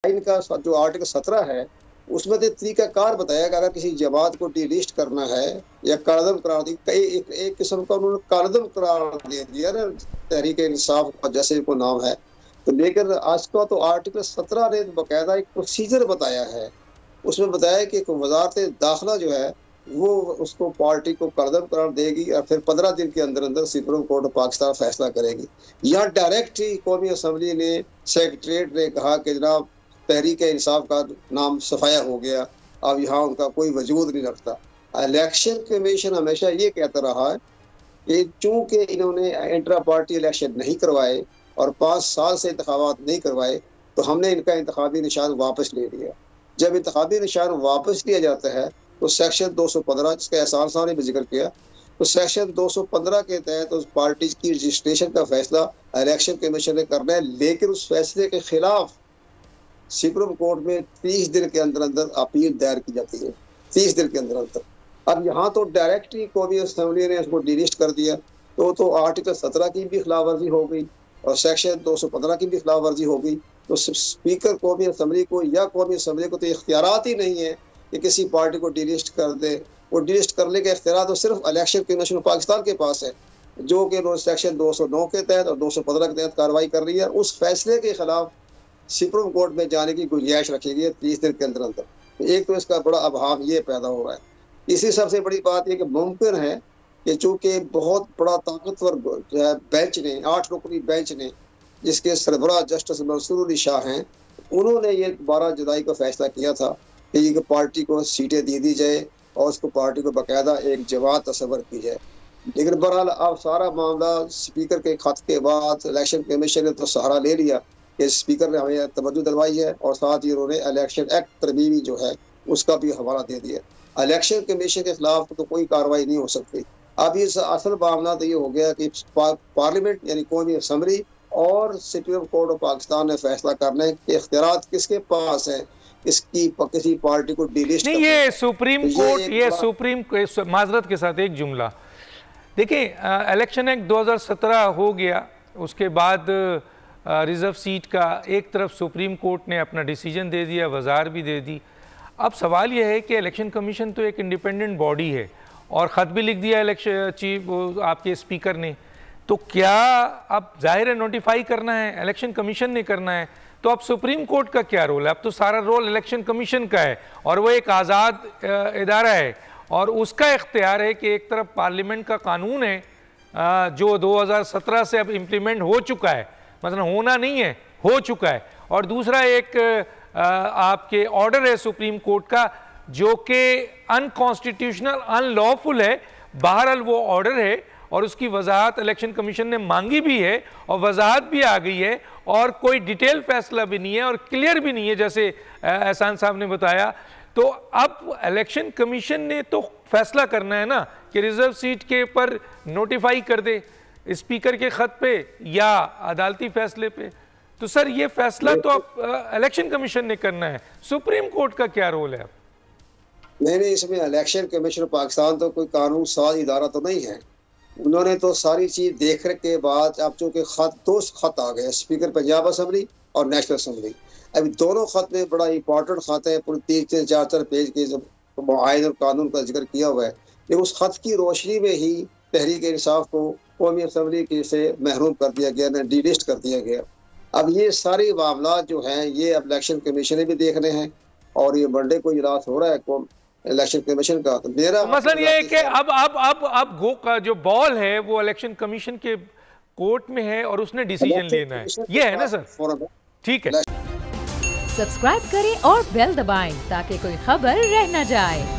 आइन का जो आर्टिकल 17 है उसमें तो तरीकाकार बताया कि अगर किसी जमात को डिलिस्ट करना है या कालदम करार दी, एक किस्म का उन्होंने कालदम करार दे दिया ना तहरीक इंसाफ का जैसे को नाम है। तो लेकिन आज का तो आर्टिकल 17 ने बाकायदा एक प्रोसीजर बताया है, उसमें बताया कि वजारत दाखिला जो है वो उसको पार्टी को कालदम करार देगी और फिर 15 दिन के अंदर अंदर सुप्रीम कोर्ट ऑफ पाकिस्तान फैसला करेगी। यहाँ डायरेक्ट ही कौमी असम्बली ने सेक्रेटरीट ने कहा कि जनाब तहरीक इंसाफ का नाम सफाया हो गया, अब यहाँ उनका कोई वजूद नहीं रखता। इलेक्शन कमीशन हमेशा ये कहता रहा है कि चूंकि इन्होंने इंट्रा पार्टी इलेक्शन नहीं करवाए और 5 साल से इंतखाबात नहीं करवाए तो हमने इनका इंतखाबी निशान वापस ले लिया। जब इंतखाबी निशान वापस लिया जाता है तो सेक्शन 215 जिसका एहसान साहब ने भी जिक्र किया, तो सेक्शन 215 के तहत उस पार्टी की रजिस्ट्रेशन का फैसला इलेक्शन कमीशन ने करना है, लेकिन उस फैसले के खिलाफ सुप्रीम कोर्ट में 30 दिन के अंदर अंदर अपील दायर की जाती है, 30 दिन के अंदर अंदर। अब यहाँ तो डायरेक्ट ही कौमी असम्बली ने उसको डिलिस्ट कर दिया, तो आर्टिकल 17 की भी खिलाफ वर्जी हो गई और सेक्शन 215 की भी खिलाफ वर्जी हो गई। तो स्पीकर कौमी असम्बली को या कौमी असम्बली को तो इख्तियारात ही नहीं है कि किसी पार्टी को डिलिस्ट कर दे। वो डिलिस्ट करने के इख्तियार तो सिर्फ इलेक्शन कमीशन पाकिस्तान के पास है, जो कि सेक्शन 209 के तहत और 215 के तहत कार्रवाई कर रही है। उस फैसले के खिलाफ सुप्रीम कोर्ट में जाने की गुंजाइश रखी गई है 30 दिन के अंदर अंदर। तो एक तो इसका बड़ा अभाव ये पैदा हो रहा है। इसी सबसे बड़ी बात यह कि मुमकिन है कि चूंकि बहुत बड़ा ताकतवर जो है बेंच ने 8 रुकनी बेंच ने जिसके सरबराह जस्टिस मंसूर अली शाह हैं, उन्होंने ये 12 जुलाई को फैसला किया था कि ये पार्टी को सीटें दी जाए और उसको पार्टी को बाकायदा एक जमात तस्वर की जाए। लेकिन बहरहाल अब सारा मामला स्पीकर के खत के बाद इलेक्शन कमीशन ने तो सहारा ले लिया कि स्पीकर ने हमें तवज्जो दिलवाई है और साथ ही उन्होंने इलेक्शन एक्ट तरमीमी जो है उसका भी हवाला दे दिया। इलेक्शन कमीशन के खिलाफ तो कोई कार्रवाई नहीं हो सकती। अब इस असल मामला तो ये हो गया कि पार्लियामेंट यानी कौमी असम्बली और सुप्रीम कोर्ट ऑफ पाकिस्तान ने फैसला करने के इख्तियारात किसके पास है इसकी किसी पार्टी को डिलिस्ट नहीं। ये सुप्रीम कोर्ट ये सुप्रीम माजरत के साथ एक जुमला देखिए, इलेक्शन एक्ट 2017 हो गया, उसके बाद रिजर्व सीट का एक तरफ सुप्रीम कोर्ट ने अपना डिसीजन दे दिया, वज़ार भी दे दी। अब सवाल यह है कि इलेक्शन कमीशन तो एक इंडिपेंडेंट बॉडी है और ख़त भी लिख दिया इलेक्शन चीफ आपके स्पीकर ने, तो क्या अब जाहिर है नोटिफाई करना है, इलेक्शन कमीशन ने करना है, तो अब सुप्रीम कोर्ट का क्या रोल है? अब तो सारा रोल इलेक्शन कमीशन का है और वो एक आज़ाद इदारा है और उसका इख्तियार है कि एक तरफ पार्लियामेंट का कानून है जो 2017 से अब इम्प्लीमेंट हो चुका है, मतलब होना नहीं है, हो चुका है, और दूसरा एक आपके ऑर्डर है सुप्रीम कोर्ट का जो कि अनकॉन्स्टिट्यूशनल अनलॉफुल है। बहरहाल वो ऑर्डर है और उसकी वजाहत इलेक्शन कमीशन ने मांगी भी है और वजाहत भी आ गई है और कोई डिटेल फैसला भी नहीं है और क्लियर भी नहीं है जैसे एहसान साहब ने बताया। तो अब इलेक्शन कमीशन ने तो फैसला करना है ना कि रिजर्व सीट के पर नोटिफाई कर दे स्पीकर के खत पे या अदालती फैसले पे। तो सर ये फैसला तो अब इलेक्शन कमीशन ने करना है, सुप्रीम कोर्ट का क्या रोल है? नहीं, इसमें इलेक्शन कमीशन पाकिस्तान तो कोई कानून साज इदारा तो नहीं है। उन्होंने तो सारी चीज देखने के बाद अब चूंकि दो खत आ गए, स्पीकर पंजाब असम्बली और नेशनल असम्बली। अभी दोनों खत में बड़ा इंपॉर्टेंट खत है, पूरे 3-4 पेज के आइन और कानून का जिक्र किया हुआ है, लेकिन उस खत की रोशनी में ही तहरीक इंसाफ को कौमी असम्बली से महरूम कर दिया गया, डिलिस्ट कर दिया गया। अब ये सारे मामला जो हैं ये अब इलेक्शन कमीशन ने भी देखने हैं और ये मंडे को इजलास हो रहा है इलेक्शन कमीशन का। तो मेरा मतलब ये है कि अब गो का जो बॉल है वो इलेक्शन कमीशन के कोर्ट में है और उसने डिसीजन लेना है, ये है ना सर? ठीक है, सब्सक्राइब करें और बेल दबाएं ताकि कोई खबर रह न जाए।